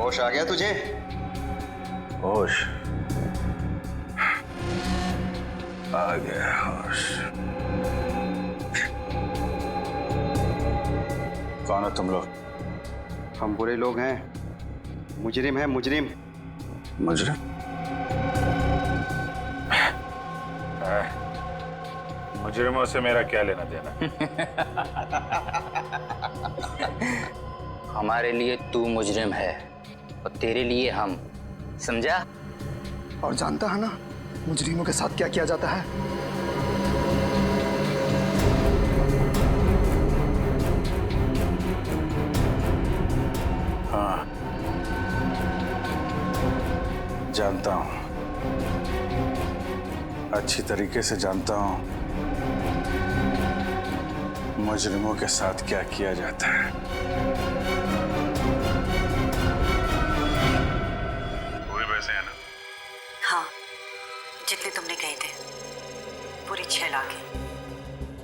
होश आ गया तुझे? होश आ गया, होश। कौन हो तुम लोग? हम बुरे लोग हैं, मुजरिम हैं, मुजरिम। मुजरिम? मुजरिमों से मेरा क्या लेना देना? हमारे लिए तू मुजरिम है और तेरे लिए हम, समझा? और जानता है ना मुजरिमों के साथ क्या किया जाता है? हाँ, जानता हूं, अच्छी तरीके से जानता हूं मुजरिमों के साथ क्या किया जाता है। पूरे पैसे हैं ना? हाँ, जितने तुमने कहे थे, पूरी 6 लाख है।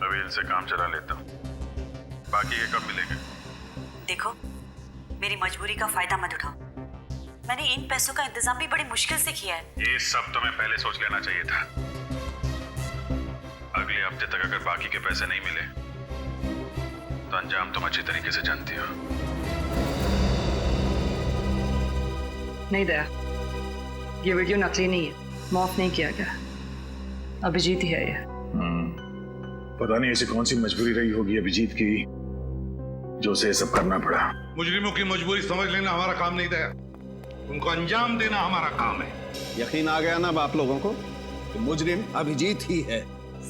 अभी इनसे काम चला लेता हूँ, बाकी के कब मिलेंगे? देखो, मेरी मजबूरी का फायदा मत उठाओ। मैंने इन पैसों का इंतजाम भी बड़ी मुश्किल से किया है। ये सब तुम्हें पहले सोच लेना चाहिए था। अगले हफ्ते तक अगर बाकी के पैसे नहीं मिले तो अंजाम तुम अच्छी तरीके से जानती हो। नहीं दया, ये वीडियो नकली नहीं है, मॉफ नहीं किया गया। अभिजीत ही है ये। पता नहीं ऐसी कौन सी मजबूरी रही होगी अभिजीत की जो उसे सब करना पड़ा। मुजरिमों की मजबूरी समझ लेना हमारा काम नहीं दया, उनको अंजाम देना हमारा काम है। यकीन आ गया ना अब आप लोगों को कि मुजरिम अभिजीत ही है।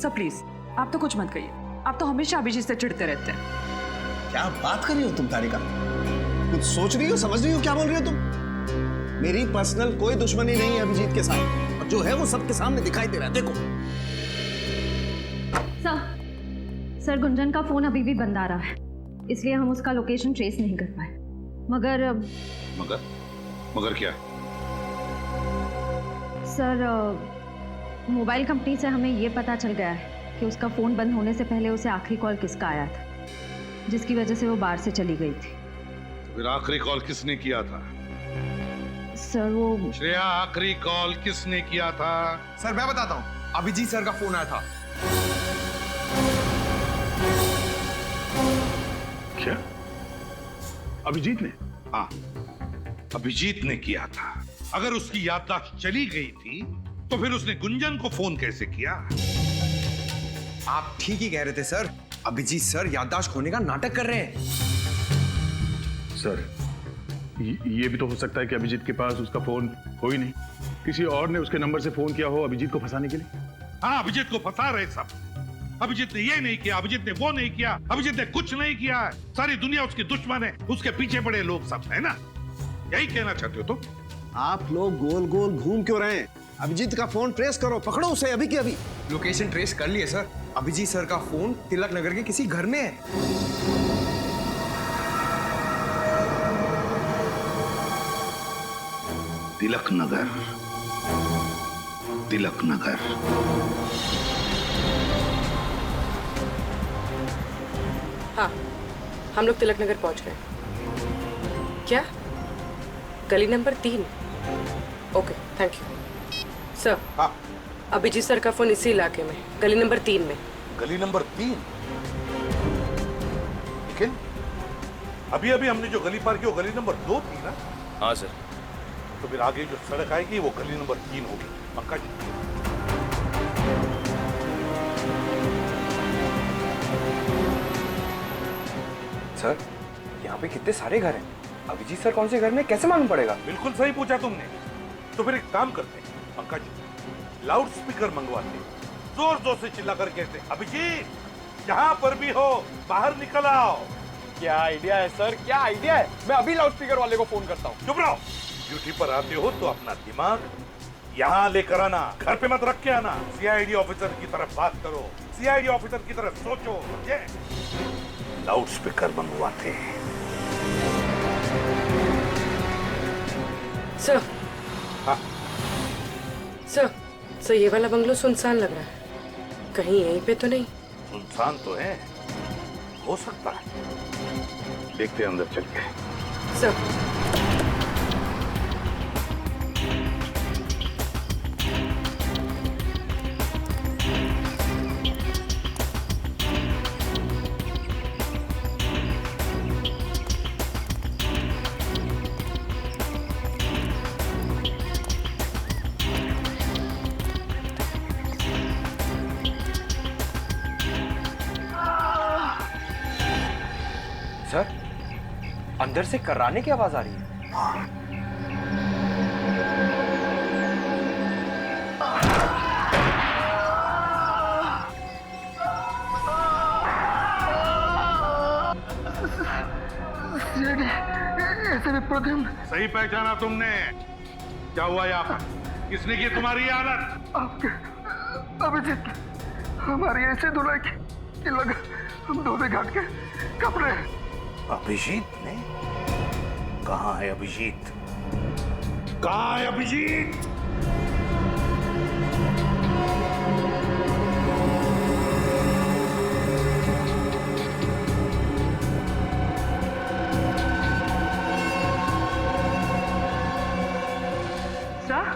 सर प्लीज, आप तो कुछ मत कहिए। आप तो हमेशा अभिजीत से चिढ़ते रहते हैं। क्या बात कर रही हो तुम तारिका? कुछ सोच रही हो, समझ रही हो क्या बोल रही हो तुम? मेरी पर्सनल कोई दुश्मनी नहीं है अभिजीत के साथ, और जो है वो सबके सामने दिखाई दे रहा है। देखो सर गुंजन का फोन अभी भी बंद आ रहा है, इसलिए हम उसका लोकेशन ट्रेस नहीं कर पाए। मगर मगर क्या? सर मोबाइल कंपनी से हमें ये पता चल गया है कि उसका फोन बंद होने से पहले उसे आखिरी कॉल किसका आया था, जिसकी वजह से वो बाहर से चली गई थी। फिर आखिरी कॉल किसने किया था? सर वो श्रेया, आखिरी कॉल किसने किया था? सर मैं बताता हूँ, अभिजीत सर का फोन आया था। क्या? अभिजीत ने? हाँ, अभिजीत ने किया था। अगर उसकी याददाश्त चली गई थी तो फिर उसने गुंजन को फोन कैसे किया? आप ठीक ही कह रहे थे सर, अभिजीत सर याददाश्त खोने का नाटक कर रहे हैं। सर, ये भी तो हो सकता है कि अभिजीत के पास उसका फोन हो ही नहीं, किसी और ने उसके नंबर से फोन किया हो अभिजीत को फंसाने के लिए। हाँ, अभिजीत को फंसा रहे सब। अभिजीत ने ये नहीं किया, अभिजीत ने वो नहीं किया, अभिजीत ने कुछ नहीं किया है। सारी दुनिया उसकी दुश्मन है, उसके पीछे पड़े लोग सब, है ना? यही कहना चाहते हो तुम? आप लोग गोल गोल घूम क्यों रहे हैं? अभिजीत का फोन ट्रेस करो, पकड़ो उसे अभी के अभी। लोकेशन ट्रेस कर लिए सर, अभिजीत सर का फोन तिलक नगर के किसी घर में है। तिलक नगर, तिलक नगर। हाँ, हम लोग तिलक नगर पहुंच गए। क्या? गली number 3? Okay, thank you sir. हाँ, अभिजीत सर का फोन इसी इलाके में, गली नंबर 3 में। गली नंबर 3? लेकिन अभी अभी हमने जो गली पार की वो गली नंबर 2 थी ना? हाँ सर। तो फिर आगे जो सड़क आएगी वो गली नंबर 3 होगी, पक्का जी? सर यहाँ पे कितने सारे घर हैं, अभिजीत सर कौन से घर में कैसे मालूम पड़ेगा? बिल्कुल सही पूछा तुमने। तो फिर एक काम करते हैं पंकज, लाउड स्पीकर मंगवाते हैं, जोर जोर से चिल्ला कर कहते हैं, अभिजीत जहां पर भी हो बाहर निकल आओ। क्या आइडिया है सर, क्या आइडिया है। मैं अभी लाउड स्पीकर वाले को फोन करता हूँ। चुप रहो। ड्यूटी पर आते हो तो अपना दिमाग यहाँ लेकर आना, घर पे मत रख के आना। सीआईडी ऑफिसर की तरफ बात करो, सीआईडी ऑफिसर की तरफ सोचो, समझे? लाउड स्पीकर मंगवाते हैं। सर। हाँ सर ये वाला बंगलो सुनसान लग रहा है, कहीं यहीं पे तो नहीं? सुनसान तो है, हो सकता है। देखते हैं अंदर चल के। सर सर, अंदर से कर्राने की आवाज आ रही है। हाँ। सही पहचाना तुमने। क्या हुआ यहाँ पर? किसने की तुम्हारी आदत? अभिजीत, हमारी ऐसे धुलाई कि लगा हम धोबे घाट के कपड़े। अभिजीत ने? कहाँ है अभिजीत? कहाँ है अभिजीत? सर,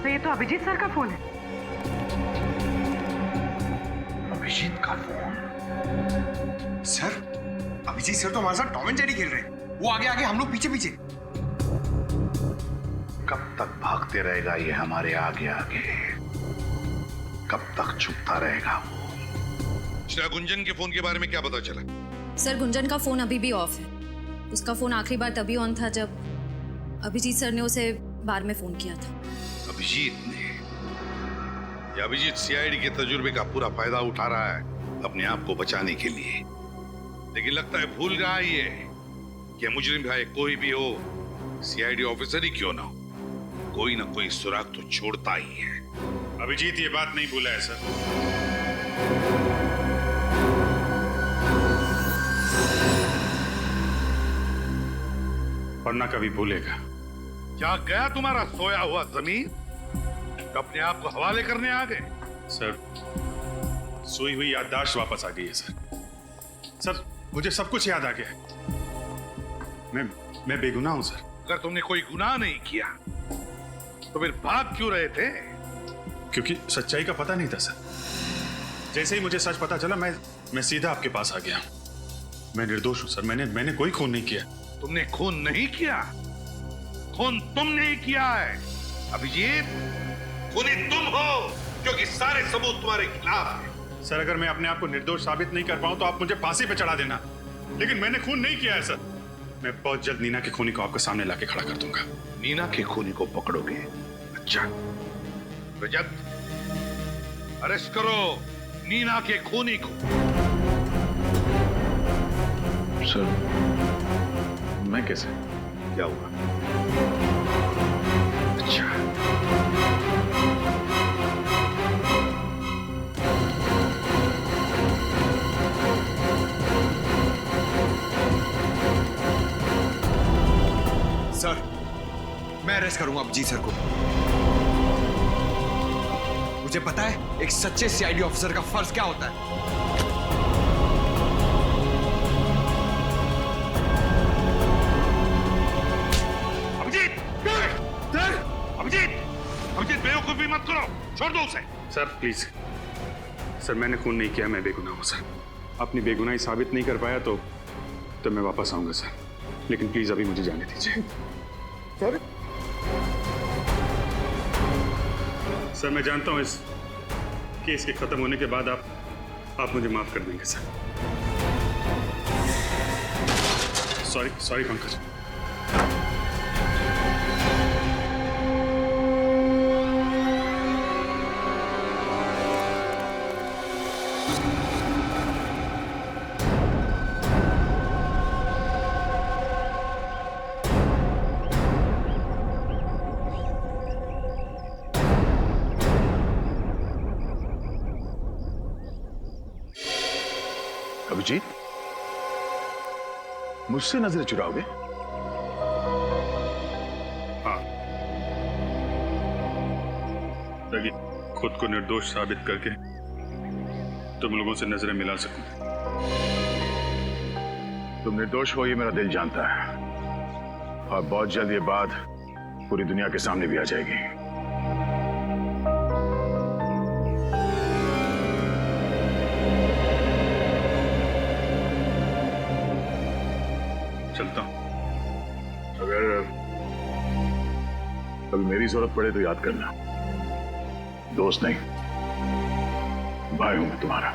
ये तो अभिजीत सर का फोन है। अभिजीत का फोन? सर, अभिजीत सर तो हमारे साथ टॉम एंड जेरी खेल रहे हैं। वो आगे आगे, हम लोग पीछे पीछे। कब तक भागते रहेगा ये हमारे आगे आगे? कब तक छुपता रहेगा वो? गुंजन के फोन के बारे में क्या पता चला? सर, गुंजन का फोन अभी भी ऑफ है। उसका फोन आखिरी बार तभी ऑन था जब अभिजीत सर ने उसे बार में फोन किया था। अभिजीत ने? ये अभिजीत सीआईडी के तजुर्बे का पूरा फायदा उठा रहा है अपने आप को बचाने के लिए, लेकिन लगता है भूल रहा है ये कि मुजरिम भाई कोई भी हो, सीआईडी ऑफिसर ही क्यों ना हो, कोई ना कोई सुराग तो छोड़ता ही है। अभिजीत ये बात नहीं भूला है सर। वरना कभी भूलेगा। क्या गया तुम्हारा सोया हुआ जमीन? अपने आप को हवाले करने आ गए? सर, सोई हुई याददाश्त वापस आ गई है सर। सर, मुझे सब कुछ याद आ गया है। मैं बेगुनाह हूं सर। अगर तुमने कोई गुनाह नहीं किया तो फिर भाग क्यों रहे थे? क्योंकि सच्चाई का पता नहीं था सर। जैसे ही मुझे सच पता चला, मैं सीधा आपके पास आ गया। मैं निर्दोष हूं सर। मैंने कोई खून नहीं किया। तुमने खून नहीं किया? खून तुमने ही किया है अभिजीत। खूनी तुम हो, क्योंकि सारे सबूत तुम्हारे खिलाफ हैं। सर, अगर मैं अपने आप को निर्दोष साबित नहीं कर पाऊं तो आप मुझे फांसी पे चढ़ा देना, लेकिन मैंने खून नहीं किया है सर। मैं बहुत जल्द नीना के खूनी को आपके सामने लाके खड़ा कर दूंगा। नीना के खूनी को पकड़ोगे? अच्छा, रजत, अरेस्ट करो नीना के खूनी को। सर, मैं कैसे? क्या हुआ? अच्छा, सर, मैं अरेस्ट करूंगा अभिजीत सर को। मुझे पता है एक सच्चे सीआईडी ऑफिसर का फर्ज क्या होता है। अभिजीत, बेवकूफी मत करो, छोड़ दो उसे। सर प्लीज सर, मैंने खून नहीं किया। मैं बेगुनाह हूं सर। अपनी बेगुनाही साबित नहीं कर पाया तो मैं वापस आऊंगा सर, लेकिन प्लीज अभी मुझे जाने दीजिए। सर, मैं जानता हूं इस केस के खत्म होने के बाद आप मुझे माफ कर देंगे सर। सॉरी पंकज। अभिजीत, मुझसे नजरें चुराओगे? हाँ, ताकि खुद को निर्दोष साबित करके तुम लोगों से नजरें मिला सकूं। तुम निर्दोष हो ये मेरा दिल जानता है, और बहुत जल्द ये बात पूरी दुनिया के सामने भी आ जाएगी। चलता हूं। अगर कभी मेरी जरूरत पड़े तो याद करना, दोस्त नहीं भाई हूं मैं तुम्हारा।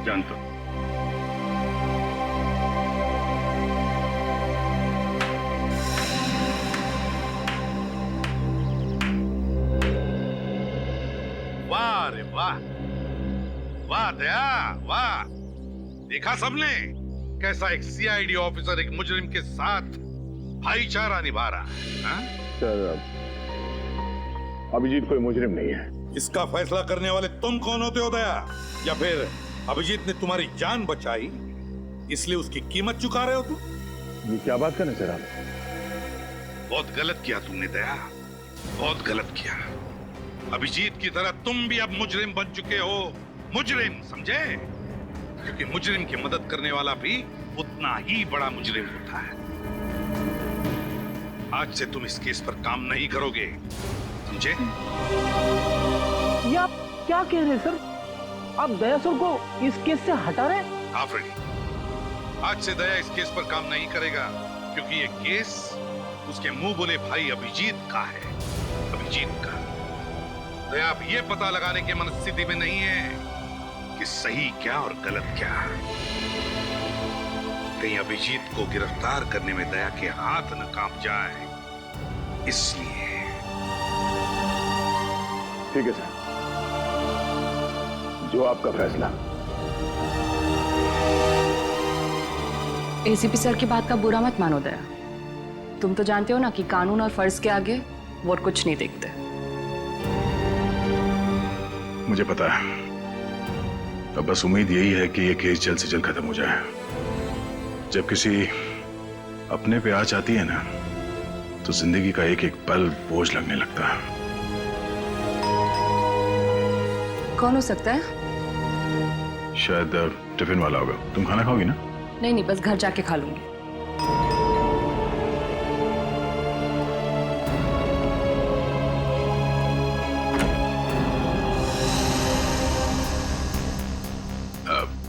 जानता हूं। वाह रे वाह, वाह दया वाह। देखा सबने कैसा एक सीआईडी ऑफिसर एक मुजरिम के साथ भाईचारा निभा रहा है, हाँ? सर, अभिजीत कोई मुजरिम नहीं है। इसका फैसला करने वाले तुम कौन होते हो दया? या फिर अभिजीत ने तुम्हारी जान बचाई इसलिए उसकी कीमत चुका रहे हो तुम? ये क्या बात कर रहे सर आप? बहुत गलत किया तुमने दया, बहुत गलत किया। अभिजीत की तरह तुम भी अब मुजरिम बन चुके हो, मुजरिम समझे? क्योंकि मुजरिम की मदद करने वाला भी उतना ही बड़ा मुजरिम होता है। आज से तुम इस केस पर काम नहीं करोगे, समझे? ये आप क्या कह रहे हैं सर? आप दया सर को इस केस से हटा रहे हैं? हाँ फ्रेडी, आज से दया इस केस पर काम नहीं करेगा क्योंकि ये केस उसके मुंह बोले भाई अभिजीत का है, अभिजीत का। दया आप ये पता लगाने की मनस्थिति में नहीं है कि सही क्या और गलत क्या। कहीं अभिजीत को गिरफ्तार करने में दया के हाथ न कांप जाए, इसलिए। ठीक है सर, जो आपका फैसला। एसीपी सर की बात का बुरा मत मानो दया। तुम तो जानते हो ना कि कानून और फर्ज के आगे वो कुछ नहीं देखते। मुझे पता है, अब बस उम्मीद यही है कि ये केस जल्द से जल्द खत्म हो जाए। जब किसी अपने पे आँच आती है ना, तो जिंदगी का एक एक पल बोझ लगने लगता है। कौन हो सकता है? शायद टिफिन वाला होगा। तुम खाना खाओगी ना? नहीं नहीं, बस घर जाके खा लूंगी।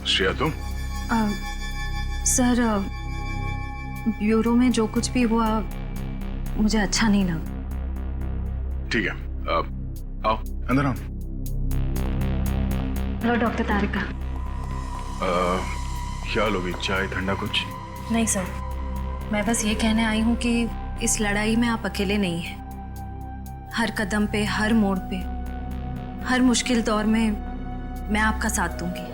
श्रेया तुम? सर, ब्यूरो में जो कुछ भी हुआ मुझे अच्छा नहीं लगा। ठीक है, आओ अंदर आओ। हेलो डॉक्टर तारिका। क्या लोगी, चाय ठंडा कुछ? नहीं सर, मैं बस ये कहने आई हूँ कि इस लड़ाई में आप अकेले नहीं हैं। हर कदम पे, हर मोड़ पे, हर मुश्किल दौर में मैं आपका साथ दूंगी।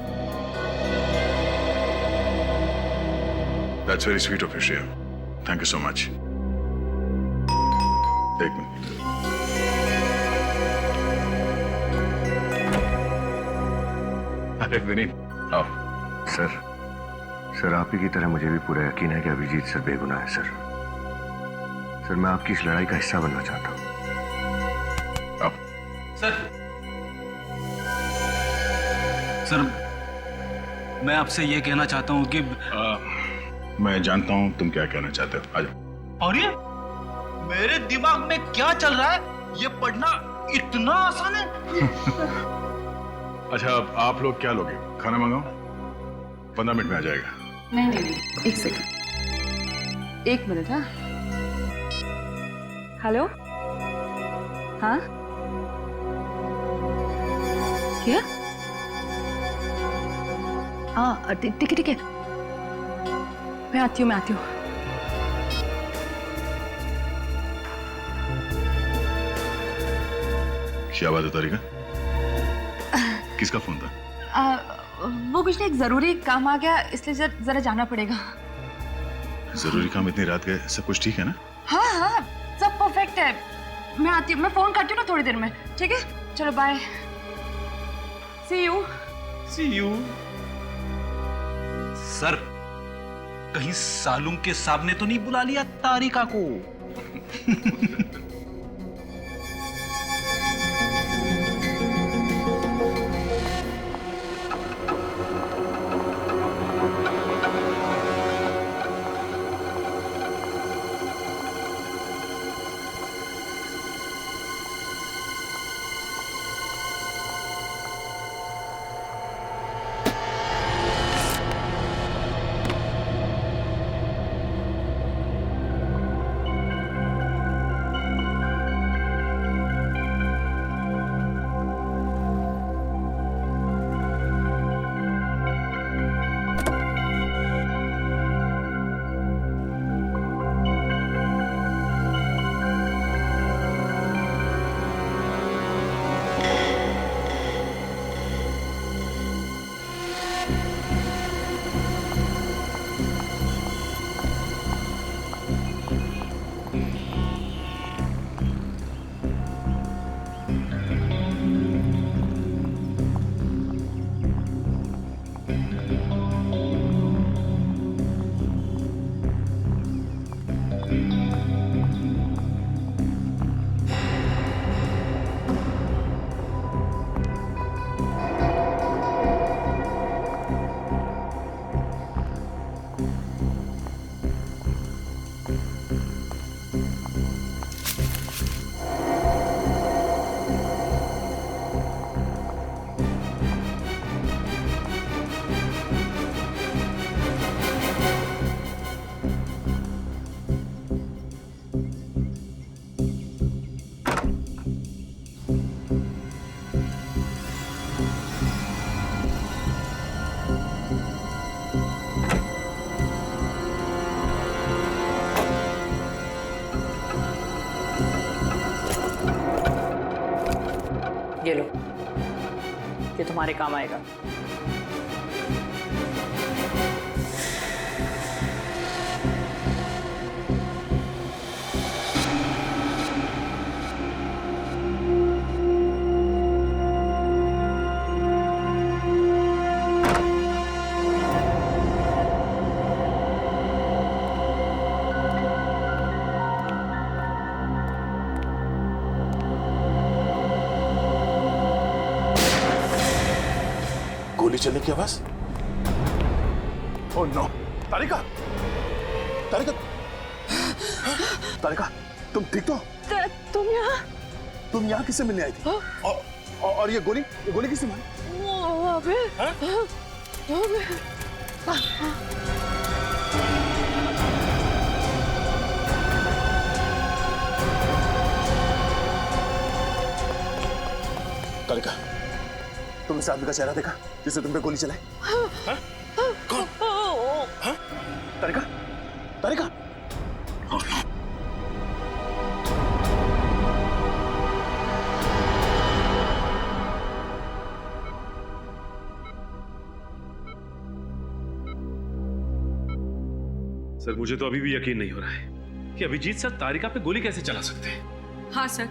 That's very sweet of you, Shreya. Thank you so much. एक मिनट। अरे विनीत, आओ। सर आप ही की तरह मुझे भी पूरा यकीन है कि अभिजीत सर बेगुनाह है सर। सर मैं आपकी इस लड़ाई का हिस्सा बनना चाहता हूँ। आओ। सर मैं आपसे ये कहना चाहता हूँ कि मैं जानता हूँ तुम क्या कहना चाहते हो, आ जाओ। और ये मेरे दिमाग में क्या चल रहा है, ये पढ़ना इतना आसान है? अच्छा, आप लोग क्या लोगे? खाना मंगाओ, 15 मिनट में आ जाएगा। नहीं नहीं नहीं, एक सेकंड, एक मिनट। हाँ हेलो, हाँ क्या? हाँ ठीक है ठीक है, मैं आती हूँ। क्या बात है तारिका? किसका फोन था? वो कुछ नहीं, एक जरूरी काम आ गया इसलिए जरा जाना पड़ेगा। जरूरी काम इतनी रात गए? सब कुछ ठीक है ना? हाँ सब परफेक्ट है। मैं आती हूँ, मैं फोन करती हूँ ना थोड़ी देर में, ठीक है? चलो बाय, सी यू। सर कहीं सालूम के साहब ने तो नहीं बुला लिया तारिका को? ये तुम्हारे काम आएगा। गोली चलने की आवाज। ओह नो, तारिका, तारिका, तारिका, तुम ठीक तो? तुम यहाँ किससे मिलने आई थी? और ये गोली किसने मारी? तारिका, तुम इस आदमी का चेहरा देखा जिसने तुम पे गोली चलाई? कौन? हाँ? तारिका, तारिका। सर मुझे तो अभी भी यकीन नहीं हो रहा है कि अभिजीत सर तारिका पे गोली कैसे चला सकते हैं। हाँ सर,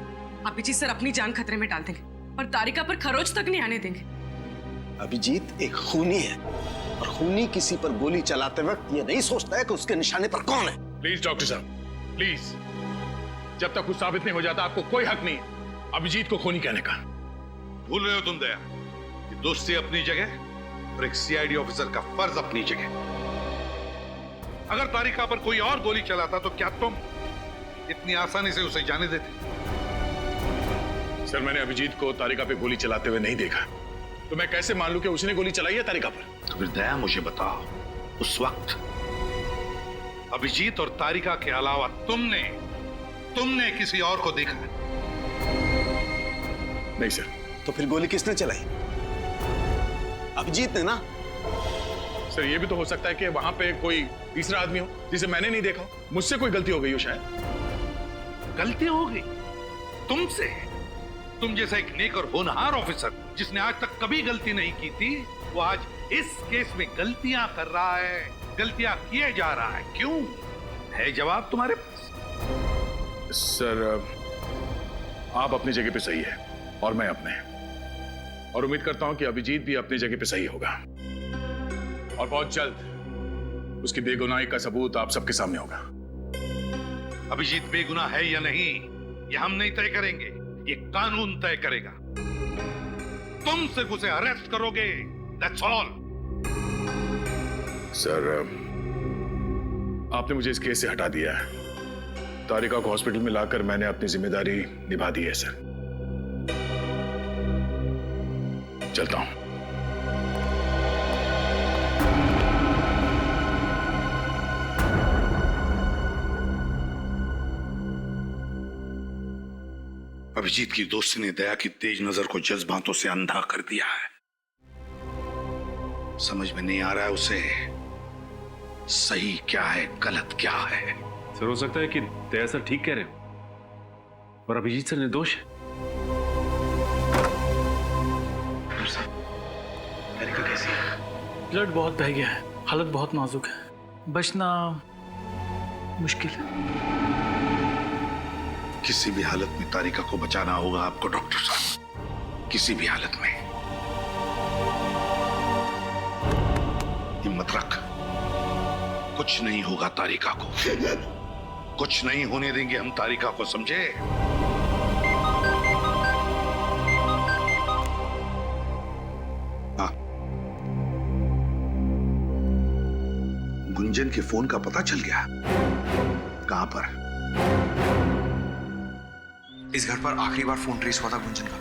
अभिजीत सर अपनी जान खतरे में डाल देंगे पर तारिका पर खरोच तक नहीं आने देंगे। अभिजीत एक खूनी है और खूनी किसी पर गोली चलाते वक्त ये नहीं सोचता है कि उसके निशाने पर कौन है। प्लीज डॉक्टर साहब, प्लीज, जब तक कुछ साबित नहीं हो जाता आपको कोई हक नहीं अभिजीत को खूनी कहने का। भूल रहे हो तुम दया कि दोस्ती अपनी जगह और एक सीआईडी ऑफिसर का फर्ज अपनी जगह। अगर तारिका पर कोई और गोली चलाता तो क्या तुम इतनी आसानी से उसे जाने देते? सर मैंने अभिजीत को तारिका पे गोली चलाते हुए नहीं देखा, तो मैं कैसे मान लूं कि उसने गोली चलाई है तारिका पर? तो फिर दया मुझे बताओ, उस वक्त अभिजीत और तारिका के अलावा तुमने किसी और को देखा? नहीं सर। तो फिर गोली किसने चलाई? अभिजीत ने ना। सर ये भी तो हो सकता है कि वहां पे कोई तीसरा आदमी हो जिसे मैंने नहीं देखा, मुझसे कोई गलती हो गई हो शायद। गलती हो गई तुमसे? तुम जैसा एक नेक और होनहार ऑफिसर जिसने आज तक कभी गलती नहीं की थी, वो आज इस केस में गलतियां कर रहा है, गलतियां किए जा रहा है। क्यों? है जवाब तुम्हारे पास? सर आप अपनी जगह पे सही है और मैं अपने, और उम्मीद करता हूं कि अभिजीत भी अपनी जगह पे सही होगा और बहुत जल्द उसकी बेगुनाही का सबूत आप सबके सामने होगा। अभिजीत बेगुनाह है या नहीं ये हम नहीं तय करेंगे, ये कानून तय करेगा। तुम सिर्फ उसे अरेस्ट करोगे, दैट्स ऑल। सर आपने मुझे इस केस से हटा दिया है। तारिका को हॉस्पिटल में लाकर मैंने अपनी जिम्मेदारी निभा दी है सर। चलता हूं। अभिजीत की दोस्ती ने दया की तेज नजर को जज्बातों से अंधा कर दिया है। समझ में नहीं आ रहा है उसे सही क्या है, गलत क्या है। सर हो सकता है कि दया सर ठीक कह रहे हो और अभिजीत सर निर्दोष है। तारिका कैसी है? ब्लड बहुत बह गया है, हालत बहुत नाजुक है, बचना मुश्किल है। किसी भी हालत में तारिका को बचाना होगा आपको डॉक्टर साहब, किसी भी हालत में। हिम्मत रख, कुछ नहीं होगा तारिका को, कुछ नहीं होने देंगे हम तारिका को, समझे? हाँ, गुंजन के फोन का पता चल गया? कहां पर? इस घर पर आखिरी बार फोन ट्रेस हुआ था गुंजन का।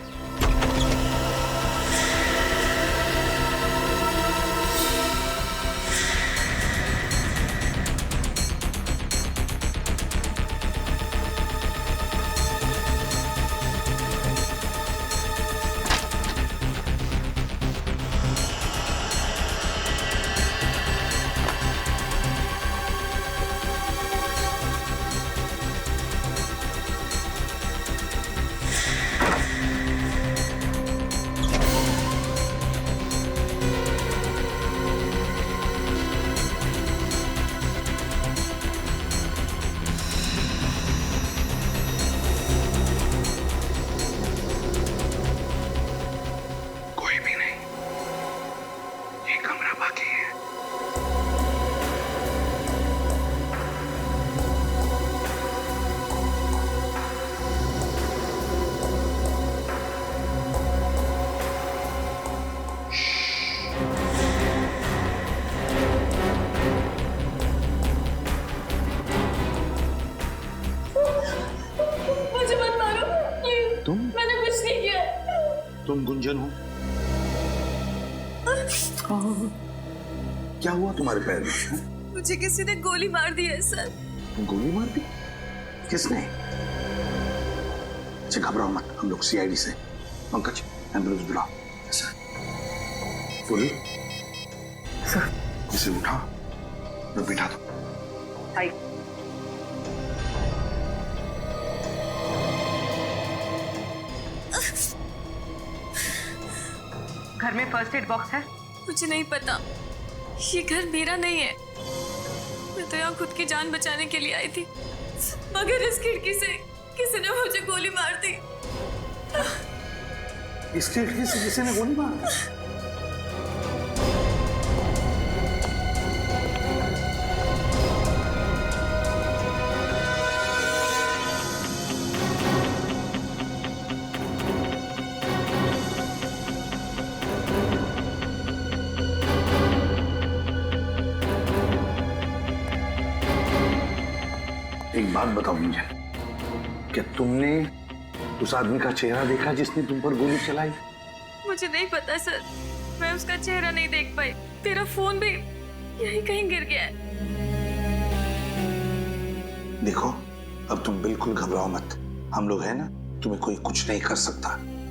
क्या हुआ तुम्हारे पैर में? हाँ? मुझे किसी ने गोली मार दी है सर। गोली मार दी? किसने? अच्छा घबराओ मत, हम लोग सीआईडी से। पंकज एम्बुलेंस बुलाओ। सर बोलिए। सर इसे उठाओ और बिठा दो। घर में फर्स्ट एड बॉक्स है? मुझे नहीं पता, ये घर मेरा नहीं है। मैं तो यहाँ खुद की जान बचाने के लिए आई थी, मगर इस खिड़की से किसी ने मुझे गोली मार दी। इस खिड़की से किसी ने गोली मार दी? एक बात बताओ मुझे, क्या तुमने उस आदमी का चेहरा देखा जिसने तुम पर गोली चलाई? मुझे नहीं पता सर, मैं उसका चेहरा नहीं देख पाई। तेरा फोन भी यहीं कहीं गिर गया है। देखो अब तुम बिल्कुल घबराओ मत, हम लोग हैं ना, तुम्हें कोई कुछ नहीं कर सकता।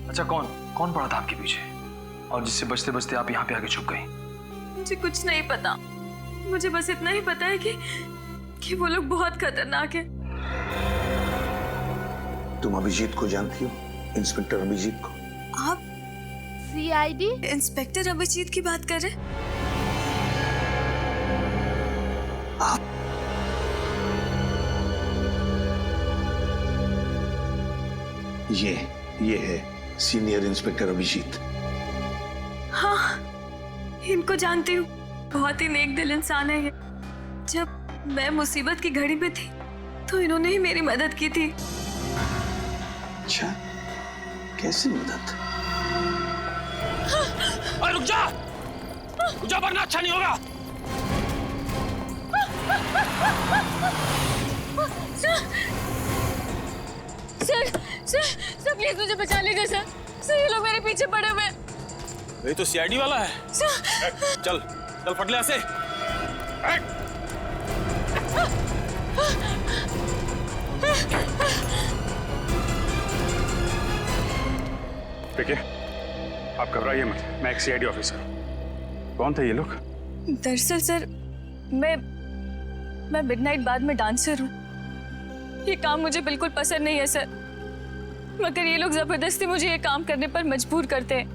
अच्छा कौन पड़ा था आपके पीछे और जिससे बचते बचते आप यहाँ पे आके छुप गई? मुझे कुछ नहीं पता, मुझे बस इतना ही पता है कि वो लोग बहुत खतरनाक है। तुम अभिजीत को जानती हो? इंस्पेक्टर अभिजीत को? आप सीआईडी इंस्पेक्टर अभिजीत की बात कर रहे हैं? ये है सीनियर इंस्पेक्टर अभिजीत। हाँ, इनको जानती हूँ, बहुत ही नेक दिल इंसान है ये। जब मैं मुसीबत की घड़ी में थी तो इन्होंने ही मेरी मदद की थी। अच्छा, कैसी मदद? अरे रुक जा वरना अच्छा नहीं होगा। सर प्लीज मुझे बचा लीजिए सर, ये लोग मेरे पीछे पड़े हुए हैं। ये तो सीआईडी वाला है। चल फट ले ऐसे। देखिए आप घबराइए मत, मैं एक सीआईडी ऑफिसर हूँ। कौन थे ये लोग? दरअसल सर मैं मिडनाइट बाद में डांसर हूँ। ये काम मुझे बिल्कुल पसंद नहीं है सर, मगर ये लोग जबरदस्ती मुझे ये काम करने पर मजबूर करते हैं।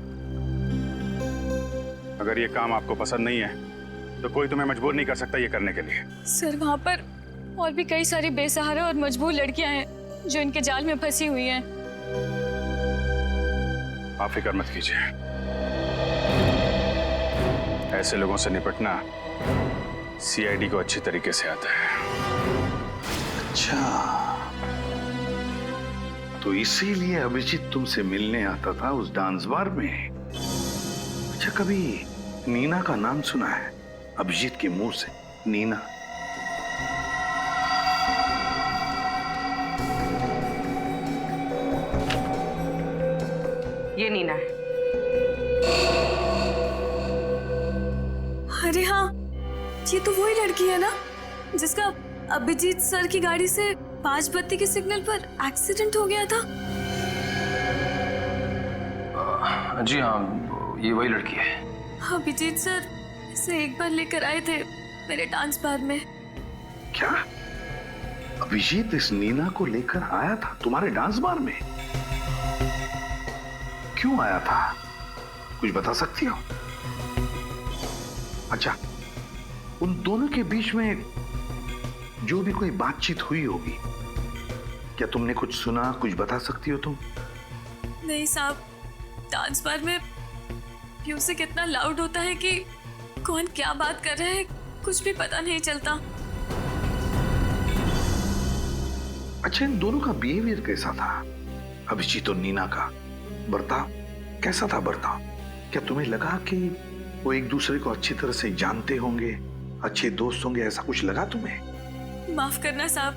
अगर ये काम आपको पसंद नहीं है तो कोई तुम्हें मजबूर नहीं कर सकता ये करने के लिए। सर वहाँ पर और भी कई सारी बेसहारा और मजबूर लड़कियां हैं जो इनके जाल में फंसी हुई हैं। आप फिक्र मत कीजिए, ऐसे लोगों से निपटना सीआईडी को अच्छी तरीके से आता है। अच्छा, तो इसीलिए अभिजीत तुमसे मिलने आता था उस डांस बार में। अच्छा, कभी नीना का नाम सुना है? अभिजीत के मुंह से नीना। ये नीना है। अरे हाँ, ये तो वही लड़की है ना जिसका अभिजीत सर की गाड़ी से 5 बत्ती के सिग्नल पर एक्सीडेंट हो गया था। जी हाँ, ये वही लड़की है। अभिजीत सर इसे एक बार लेकर आए थे मेरे डांस बार में। क्या अभिजीत इस नीना को लेकर आया था तुम्हारे डांस बार में? क्यों आया था, कुछ बता सकती हो? अच्छा, उन दोनों के बीच में जो भी कोई बातचीत हुई होगी, क्या तुमने कुछ सुना, कुछ बता सकती हो तुम? नहीं साहब, डांस बार में म्यूजिक इतना लाउड होता है कि कौन क्या बात कर रहा है कुछ भी पता नहीं चलता। अच्छा, इन दोनों का बिहेवियर कैसा था? अभिजीत और नीना का बर्ताव कैसा था? बर्ताव क्या तुम्हें लगा कि वो एक दूसरे को अच्छी तरह से जानते होंगे, अच्छे दोस्त होंगे, ऐसा कुछ लगा तुम्हें? माफ करना साहब,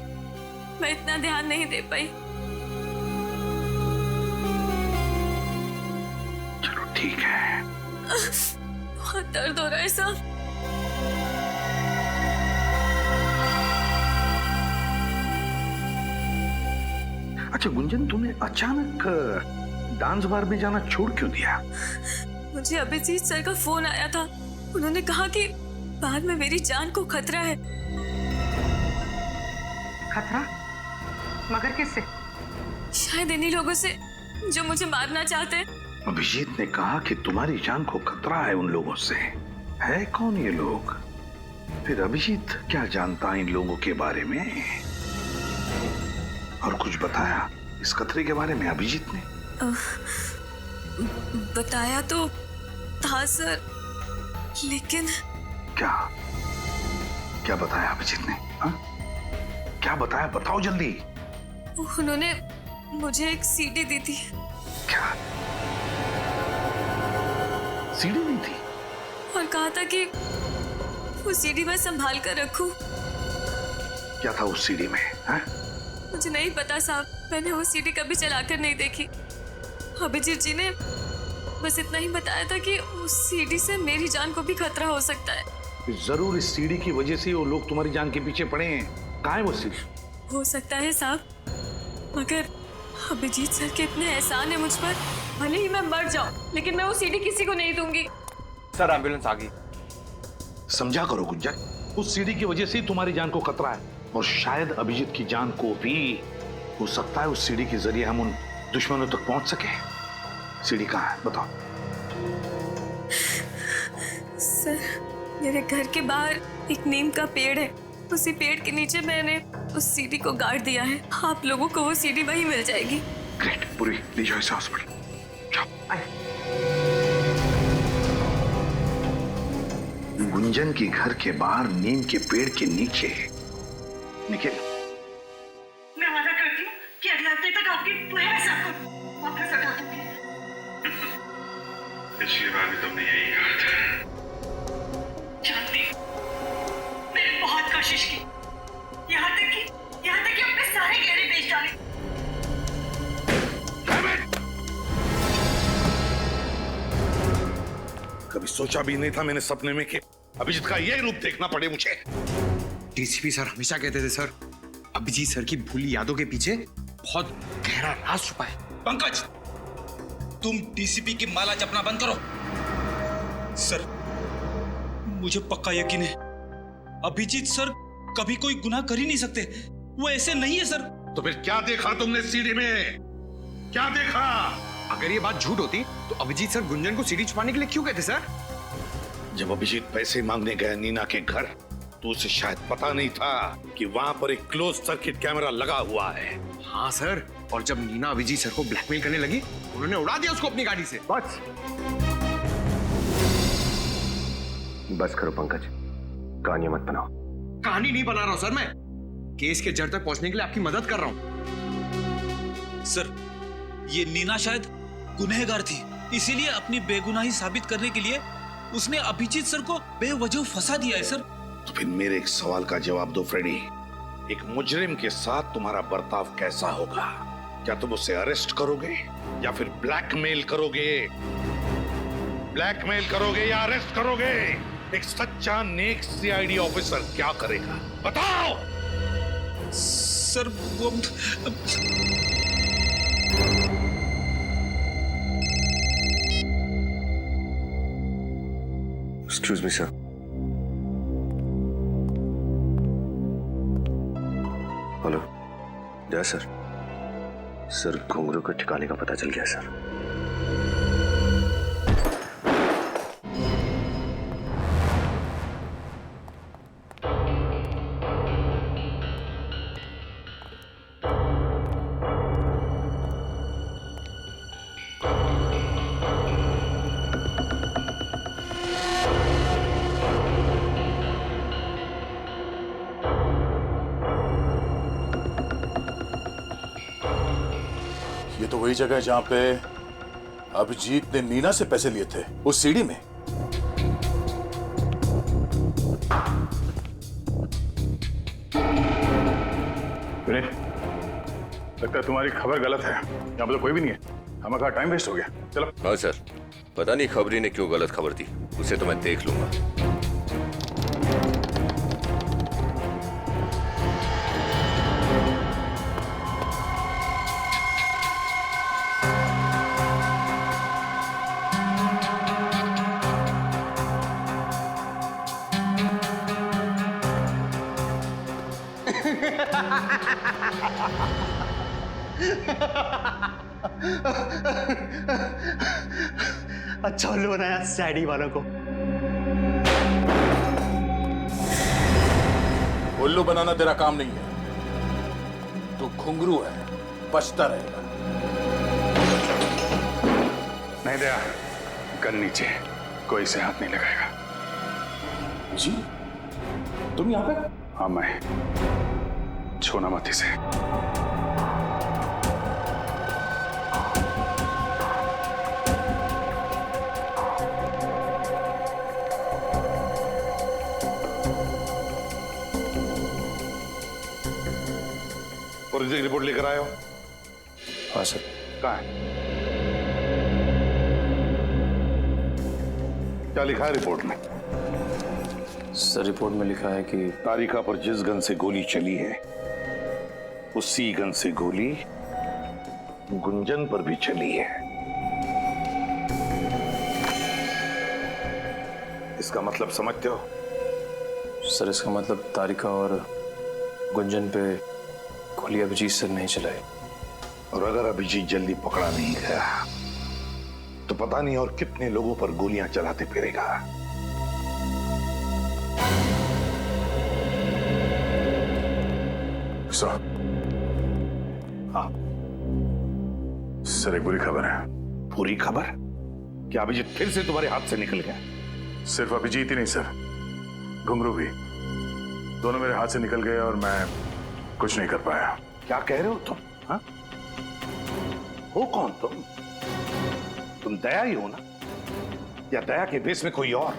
मैं इतना ध्यान नहीं दे पाई। चलो ठीक है। बहुत दर्द हो रहा है साहब। अच्छा गुंजन, तूने अचानक डांस बार में जाना छोड़ क्यों दिया? मुझे अभिजीत सर का फोन आया था। उन्होंने कहा कि बाद में मेरी जान को खतरा है। खतरा? मगर किससे? शायद इन्हीं लोगों से जो मुझे मारना चाहते हैं। अभिजीत ने कहा कि तुम्हारी जान को खतरा है उन लोगों से। है कौन ये लोग? फिर अभिजीत क्या जानता इन लोगों के बारे में? और कुछ बताया इस खतरे के बारे में अभिजीत ने? बताया तो था सर, लेकिन क्या क्या बताया अभिजीत ने? हा? क्या बताया, बताओ जल्दी। उन्होंने मुझे एक सीडी दी थी। क्या सीडी दी थी? और कहा था कि वो सीडी मैं संभाल कर रखूं। क्या था उस सीडी में? हा? मुझे नहीं पता साहब, मैंने वो सीडी कभी चलाकर नहीं देखी। अभिजीत जी ने बस इतना ही बताया था कि उस सीडी से मेरी जान को भी खतरा हो सकता है। जरूर इस सीडी की वजह से वो लोग तुम्हारी जान के पीछे पड़े हैं। कहाँ है वो सीडी? हो सकता है साहब, मगर अभिजीत सर के इतने एहसान है मुझ पर, भले ही मैं मर जाऊं लेकिन मैं वो सीडी किसी को नहीं दूंगी। सर एम्बुलेंस आ गई। समझा करो गुंजन, उस सीडी की वजह से तुम्हारी जान को खतरा है, और शायद अभिजीत की जान को भी हो सकता है उस सीडी के जरिए हम उन दुश्मनों तक पहुंच सके। सीडी कहाँ है बताओ? सर मेरे घर के बाहर एक नीम का पेड़ है, उसी पेड़ के नीचे मैंने उस सीडी को गाड़ दिया है। आप लोगों को वो सीडी वहीं मिल जाएगी। ग्रेट, पूरी ले जाओ इसे हॉस्पिटल। गुंजन के घर के बाहर नीम के पेड़ के नीचे। निखिल, मैं वादा करती हूँ कि अगले हफ्ते तक आपकी पूरे हिसाब को वापस लगा दूंगी। पिछली बार भी तुमने यही कहा था। जानती हूँ, मैंने बहुत कोशिश की, यहाँ तक कि अपने सारे गहने बेच डाले। कभी सोचा भी नहीं था मैंने सपने में कि अभिजीत का यही रूप देखना पड़े मुझे। डीसीपी सर हमेशा कहते थे सर, अभिजीत सर की भूली यादों के पीछे बहुत गहरा राज छुपा है। पंकज, तुम डीसीपी की माला जपना बंद करो। सर मुझे पक्का यकीन है अभिजीत सर कभी कोई गुनाह कर ही नहीं सकते, वो ऐसे नहीं है सर। तो फिर क्या देखा तुमने सीडी में? क्या देखा? अगर ये बात झूठ होती तो अभिजीत सर गुंजन को सीडी छुपाने के लिए क्यों कहते सर? जब अभिजीत पैसे मांगने गया नीना के घर, तो उसे शायद पता नहीं था कि वहां पर एक क्लोज सर्किट कैमरा लगा हुआ है। हाँ सर, और जब नीना अभिजीत सर को ब्लैकमेल करने लगी, उन्होंने उड़ा दिया उसको अपनी गाड़ी से। बस करो पंकज, कहानी मत बनाओ। कहानी नहीं बना रहा हूं सर, मैं केस के जड़ तक पहुंचने के लिए आपकी मदद कर रहा हूं। सर ये नीना शायद गुनहगार थी, इसीलिए अपनी बेगुनाही साबित करने के लिए उसने अभिजीत सर को बेवजह फंसा दिया है सर। तो फिर मेरे एक सवाल का जवाब दो फ्रेडी, एक मुजरिम के साथ तुम्हारा बर्ताव कैसा होगा? क्या तुम उसे अरेस्ट करोगे या फिर ब्लैकमेल करोगे? ब्लैकमेल करोगे या अरेस्ट करोगे? एक सच्चा नेक सीआईडी ऑफिसर क्या करेगा बताओ? सर वो एक्सक्यूज मी सर। हेलो जय सर। सर घुंघरू के ठिकाने का पता चल गया सर। ये तो वही जगह है जहां पे अभिजीत ने नीना से पैसे लिए थे, उस सीडी में। लगता है तुम्हारी खबर गलत है। यहाँ पे तो कोई भी नहीं है, हमारा टाइम वेस्ट हो गया। चलो। हाँ सर, पता नहीं खबरी ने क्यों गलत खबर दी, उसे तो मैं देख लूंगा। अच्छा उल्लू बनाया सैडी वालों को। उल्लू बनाना तेरा काम नहीं है, तू घुंघरू है, बचता रहेगा। नहीं दया, गन नीचे, कोई से हाथ नहीं लगाएगा। जी तुम यहाँ पे? हाँ मैं, छूना मत इसे। फोरेंसिक रिपोर्ट लेकर आए हो? हाँ सर। कहाँ है? क्या लिखा है रिपोर्ट में? सर रिपोर्ट में लिखा है कि तारिका पर जिस गन से गोली चली है उसी गन से गोली गुंजन पर भी चली है। इसका मतलब समझते हो? सर इसका मतलब तारिका और गुंजन पे गोली अभिजीत सर नहीं चलाई। और अगर अभिजीत जल्दी पकड़ा नहीं गया तो पता नहीं और कितने लोगों पर गोलियां चलाते फिरेगा। सर, हाँ सर एक बुरी खबर है। बुरी खबर? क्या अभिजीत फिर से तुम्हारे हाथ से निकल गया? सिर्फ अभिजीत ही नहीं सर, घुंघरू भी, दोनों मेरे हाथ से निकल गए और मैं कुछ नहीं कर पाया। क्या कह रहे हो तुम? हाँ? हो कौन तुम? तुम दया ही हो ना? या दया के बेस में कोई और?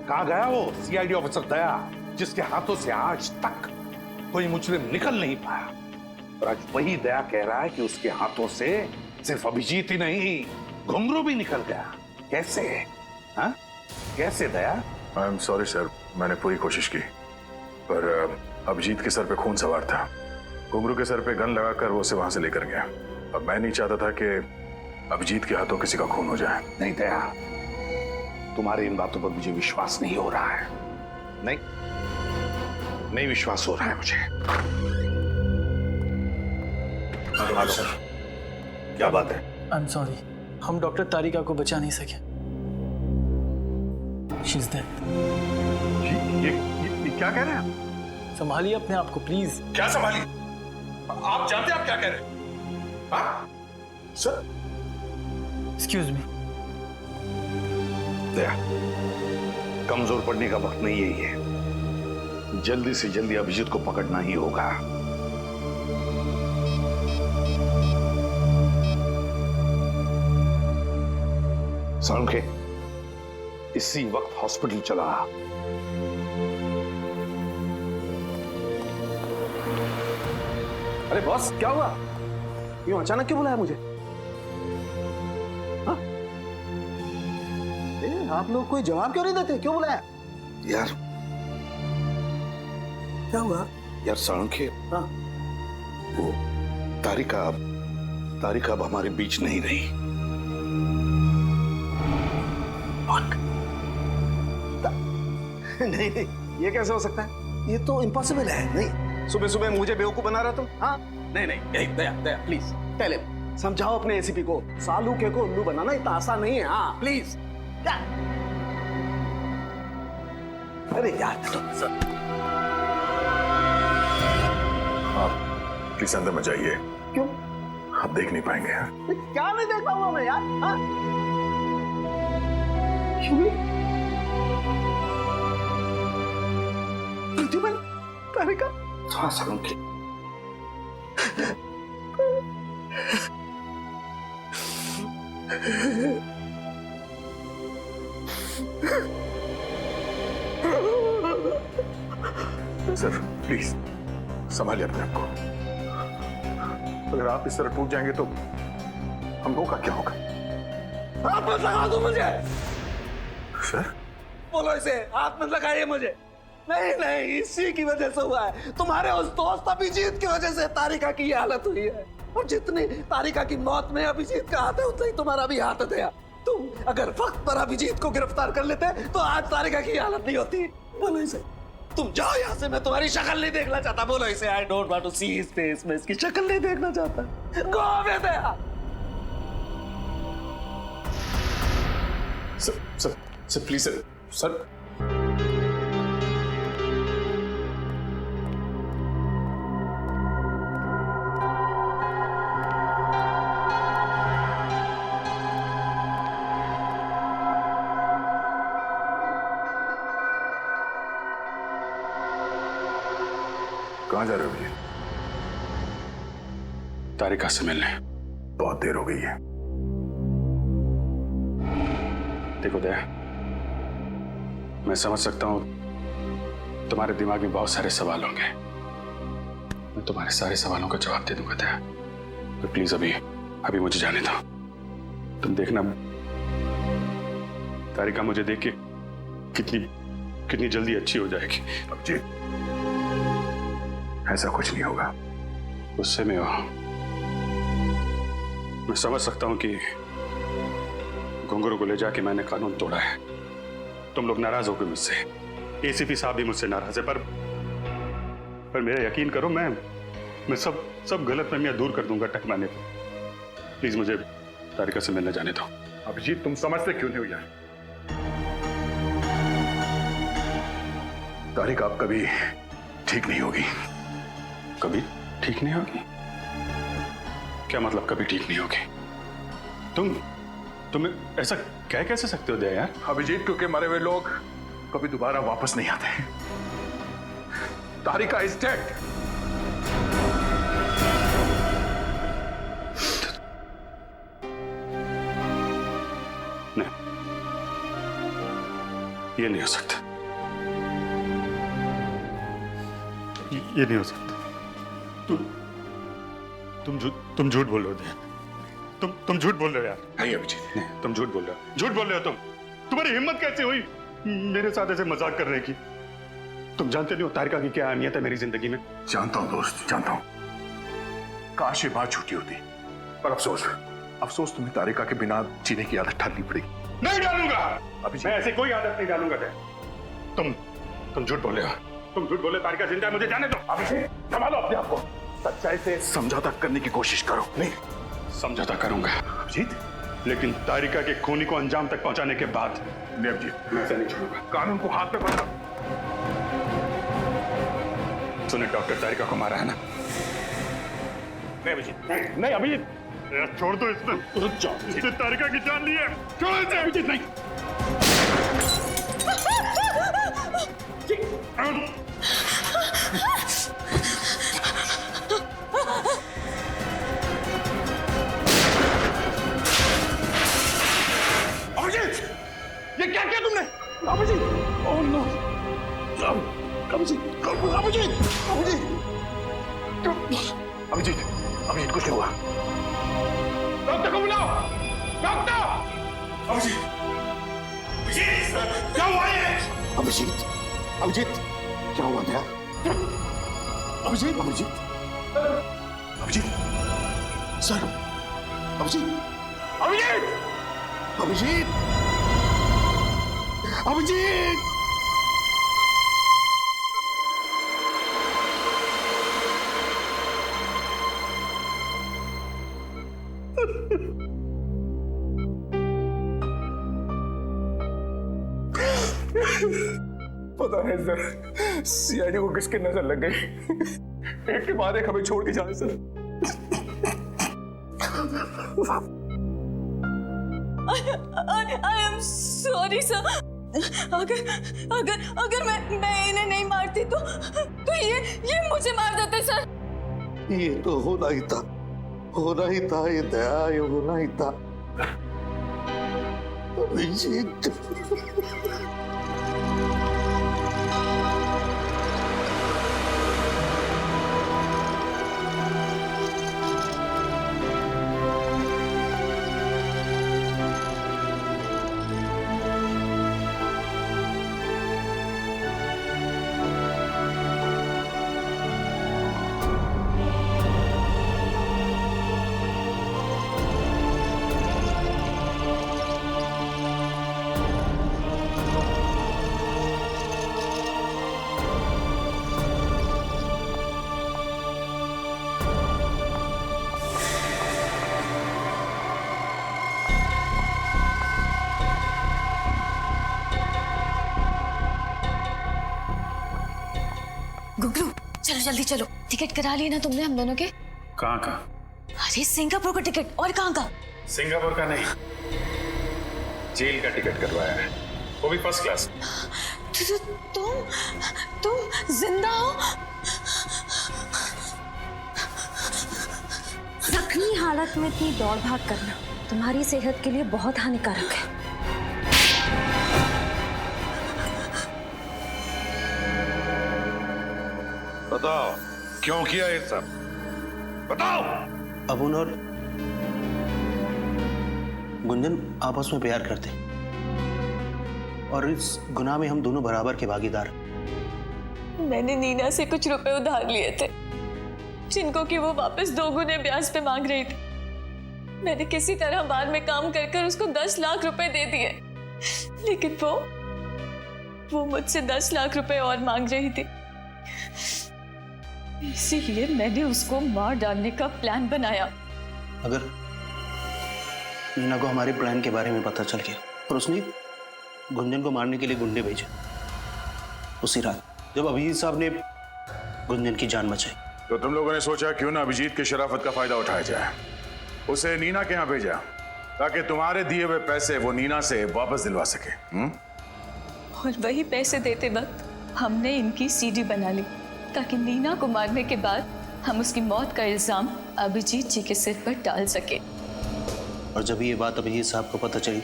कहां गया वो सीआईडी ऑफिसर दया जिसके हाथों से आज तक कोई मुजरिम निकल नहीं पाया? और आज वही दया कह रहा है कि उसके हाथों से सिर्फ अभिजीत ही नहीं, घुंघरू भी निकल गया। कैसे? हाँ? कैसे दया? आई एम सॉरी सर, मैंने पूरी कोशिश की, पर अभिजीत के सर पे खून सवार था। घुंघरू के सर पे गन लगाकर वो उसे वहां से लेकर गया। अब मैं नहीं चाहता था कि अभिजीत के हाथों किसी का खून हो जाए। नहीं दया, तुम्हारी इन बातों पर मुझे विश्वास नहीं हो रहा है। नहीं विश्वास हो रहा है मुझे। हाँ सर। क्या बात है? आई एम सॉरी, हम डॉक्टर तारिका को बचा नहीं सके। She is dead. ये क्या कह रहे हैं? संभालिए अपने आप को प्लीज। क्या संभालिए? आप जानते हैं आप क्या कह रहे हैं? हाँ? Sir excuse me. दया, कमजोर पड़ने का वक्त नहीं है ये। जल्दी से जल्दी अभिजीत को पकड़ना ही होगा। सालुंखे, इसी वक्त हॉस्पिटल चला। अरे बॉस क्या हुआ? यूं अचानक क्यों बुलाया मुझे? हाँ? आप लोग कोई जवाब क्यों नहीं देते? क्यों बुलाया? यार क्या हुआ? यार सालुंखे, हाँ? वो तारिका अब हमारे बीच नहीं रही। नहीं नहीं, ये कैसे हो सकता है? ये तो इम्पॉसिबल है। नहीं, सुबह सुबह मुझे बेवकूफ बना रहा तुम? हाँ? नहीं नहीं, दया दया प्लीज टेल हिम, समझाओ अपने एसीपी को, सालुके को उल्लू बनाना इतना आसान नहीं है। हाँ प्लीज। अरे यार आप प्लीज अंदर में जाइए। क्यों? आप देख नहीं पाएंगे। क्या नहीं देख पाऊंगा मैं यार? हाँ? क्यों? प्रतिबल तारिका? हाँ सालुंखे। सर प्लीज संभालिए अपने आप को। अगर आप इस तरह टूट जाएंगे तो हम लोगों का क्या होगा? हाथ मत लगा दो मुझे। सर बोलो इसे, हाथ मत लगाइए मुझे। नहीं नहीं, इसी की वजह से हुआ है। तुम्हारे उस दोस्त अभिजीत की वजह से तारिका की ये हालत हुई है। और जितनी तारिका की मौत में अभिजीत का हाथ है, उतना ही तुम्हारा भी हाथ है। तुम अगर वक्त पर अभिजीत को गिरफ्तार कर लेते तो आज तारिका की हालत नहीं होती। बोलो इसे, तुम जाओ यहाँ से, मैं तुम्हारी शक्ल नहीं देखना चाहता। बोलो इसे, I don't want to see his face, मैं इसकी शक्ल नहीं देखना चाहता। Go away there. Sir please sir कहाँ जा रहे हो भैया? तारिका से मिलने। बहुत देर हो गई है। देखो दया, मैं समझ सकता हूं तुम्हारे दिमाग में बहुत सारे सवाल होंगे। मैं तुम्हारे सारे सवालों का जवाब दे दूंगा दया, तो प्लीज अभी मुझे जाने दो। तुम देखना तारिका मुझे देख के कितनी जल्दी अच्छी हो जाएगी। जी, ऐसा कुछ नहीं होगा। गुस्से में हो, मैं समझ सकता हूं कि घुंघरू को ले जाके मैंने कानून तोड़ा है। तुम लोग नाराज हो गए मुझसे, एसीपी साहब भी मुझसे नाराज है, पर मेरा यकीन करो, मैं सब गलतफहमियां दूर कर दूंगा टकमाने पर। प्लीज मुझे तारिका से मिलने जाने दो। अभिजीत, तुम समझते क्यों नहीं हो यार? तारिका अब कभी ठीक नहीं होगी। कभी ठीक नहीं होगी? क्या मतलब कभी ठीक नहीं होगी? तुम ऐसा कह कैसे सकते हो दया यार? अभिजीत, क्योंकि मरे हुए लोग कभी दोबारा वापस नहीं आते। तारिका इज डेड। नहीं, ये नहीं हो सकता। ये नहीं हो सकता। तुम झूठ बोल रहे हो। तुम झूठ बोल रहे हो यार। नहीं अभिजीत, नहीं, तुम झूठ बोल रहे हो। झूठ बोल रहे हो तुम। तुम्हारी हिम्मत कैसे हुई मेरे साथ ऐसे मजाक करने की? तुम जानते नहीं हो तारिका की क्या अहमियत है मेरी जिंदगी में। जानता हूं दोस्त, जानता हूं। काश ये बात झूठी होती, पर अफसोस तुम्हें तारिका के बिना जीने की आदत डालनी पड़ेगी। नहीं डालूंगा मैं ऐसी कोई आदत नहीं डालूंगा। तुम झूठ बोल रहे हो। तुम झूठ बोले तारिका जिंदा है, मुझे जाने दो। अभिजीत, संभालो अपने आप को। सच्चाई से समझौता करने की कोशिश करो। नहीं, समझौता करूंगा अभिजीत, लेकिन तारिका के खूनी को अंजाम तक पहुंचाने के बाद। नहीं अभिजीत, मैं ऐसा नहीं छोड़ूंगा। कानून को हाथ में पकड़ो। सुने, डॉक्टर तारिका को मारा है ना? नहीं अभिजीत, नहीं अभिजीत, छोड़ दो इसमें। रुक जाओ, इसने तारिका की जान ली है। छोड़ इसे। अभिजीत नहीं। अभिजीत, ये क्या किया तुमने? अभिजीत, ओह नो, अभिजीत, अभिजीत, अभिजीत, अभिजीत, कुछ नहीं हुआ। डॉक्टर को बुलाओ, डॉक्टर। अभिजीत, क्या हुआ है? अभिजीत, क्या हुआ था? अभिजीत, सर, अभिजीत, पता है सर, सीआईडी को किसकी नजर लग गई। एक के बाद एक हमें छोड़ के जाए sir. I am sorry sir. अगर मैं इन्हें नहीं मारती तो ये मुझे मार देते सर। ये तो होना ही था, ये दया, ये होना ही था। अभिजीत, गुगलू चलो जल्दी चलो, टिकट करा लिए ना तुमने हम दोनों के? कहाँ का? अरे सिंगापुर का टिकट। और कहाँ का? सिंगापुर का नहीं, जेल का टिकट करवाया है, वो भी फर्स्ट क्लास। तुम जिंदा हो? जख्मी हालत में इतनी दौड़ भाग करना तुम्हारी सेहत के लिए बहुत हानिकारक है। बताओ क्यों किया ये सब, बताओ। अबुन और गुंजन आपस में प्यार करते और इस गुनाह में हम दोनों बराबर के भागीदार। मैंने नीना से कुछ रुपए उधार लिए थे जिनको कि वो वापस 2 गुने ब्याज पे मांग रही थी। मैंने किसी तरह बार में काम कर कर उसको 10 लाख रुपए दे दिए, लेकिन वो मुझसे 10 लाख रुपए और मांग रही थी। इसीलिए मैंने उसको मार डालने का प्लान बनाया। अगर नीना को हमारे प्लान के बारे में पता चल गया और उसने गुंजन को मारने के लिए गुंडे भेजे, उसी रात जब अभिजीत साहब ने गुंजन की जान बचाई, तो तुम लोगों ने सोचा क्यों ना अभिजीत की शराफत का फायदा उठाया जाए, उसे नीना के यहाँ भेजा ताकि तुम्हारे दिए हुए पैसे वो नीना से वापस दिलवा सके। और वही पैसे देते वक्त हमने इनकी सीडी बना ली ताकि नीना को मारने के बाद हम उसकी मौत का इल्जाम अभिजीत जी के सिर पर डाल सके। और जब ये बात अभिजीत साहब को पता चली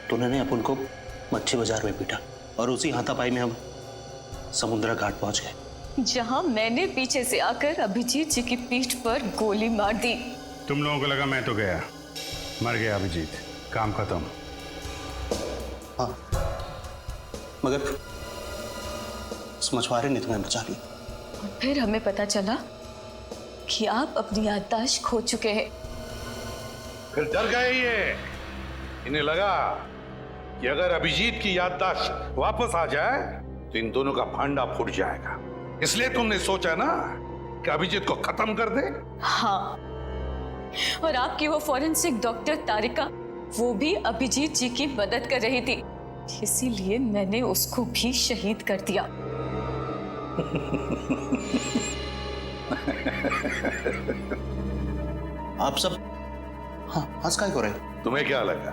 तो उन्होंने अपन को मच्छी बाजार में पीटा और उसी हाथापाई में हम समुद्रा घाट पहुंच गए, जहां मैंने पीछे से आकर अभिजीत जी की पीठ पर गोली मार दी। तुम लोगों को लगा मैं तो गया, मर गया अभिजीत, काम खत्म। हाँ, मगर उस मछुआरे ने तुम्हें बचा लिया। और फिर हमें पता चला कि आप अपनी याददाश्त खो चुके हैं। फिर डर गए ये, इन्हें लगा कि अगर अभिजीत की याददाश्त वापस आ जाए तो इन दोनों का भांडा फूट जाएगा, इसलिए तुमने सोचा ना कि अभिजीत को खत्म कर दे। हाँ, और आपकी वो फॉरेंसिक डॉक्टर तारिका, वो भी अभिजीत जी की मदद कर रही थी, इसीलिए मैंने उसको भी शहीद कर दिया। आप सब हंस काय को रहे? तुम्हें क्या लगा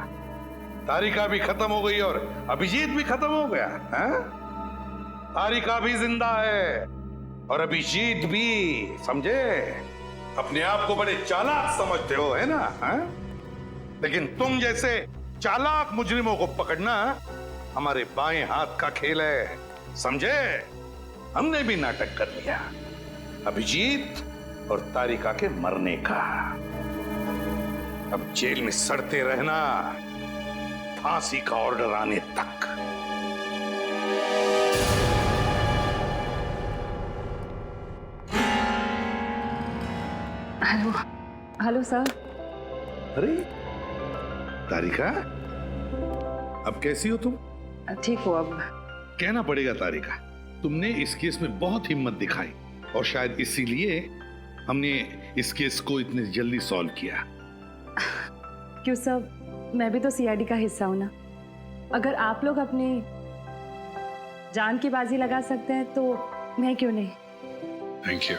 तारिका भी खत्म हो गई और अभिजीत भी खत्म हो गया है? तारिका भी जिंदा है और अभिजीत भी, समझे? अपने आप को बड़े चालाक समझते हो, है ना? है? लेकिन तुम जैसे चालाक मुजरिमों को पकड़ना हमारे बाएं हाथ का खेल है, समझे? हमने भी नाटक कर लिया अभिजीत और तारिका के मरने का। अब जेल में सड़ते रहना फांसी का ऑर्डर आने तक। Hello hello sir. अरे तारिका, अब कैसी हो तुम? ठीक हो अब? कहना पड़ेगा तारिका, तुमने इस केस में बहुत हिम्मत दिखाई और शायद इसीलिए हमने इस केस को इतनी जल्दी सॉल्व किया। क्यों सर, मैं भी तो सीआईडी का हिस्सा हूं ना। अगर आप लोग अपनी जान की बाजी लगा सकते हैं तो मैं क्यों नहीं। Thank you.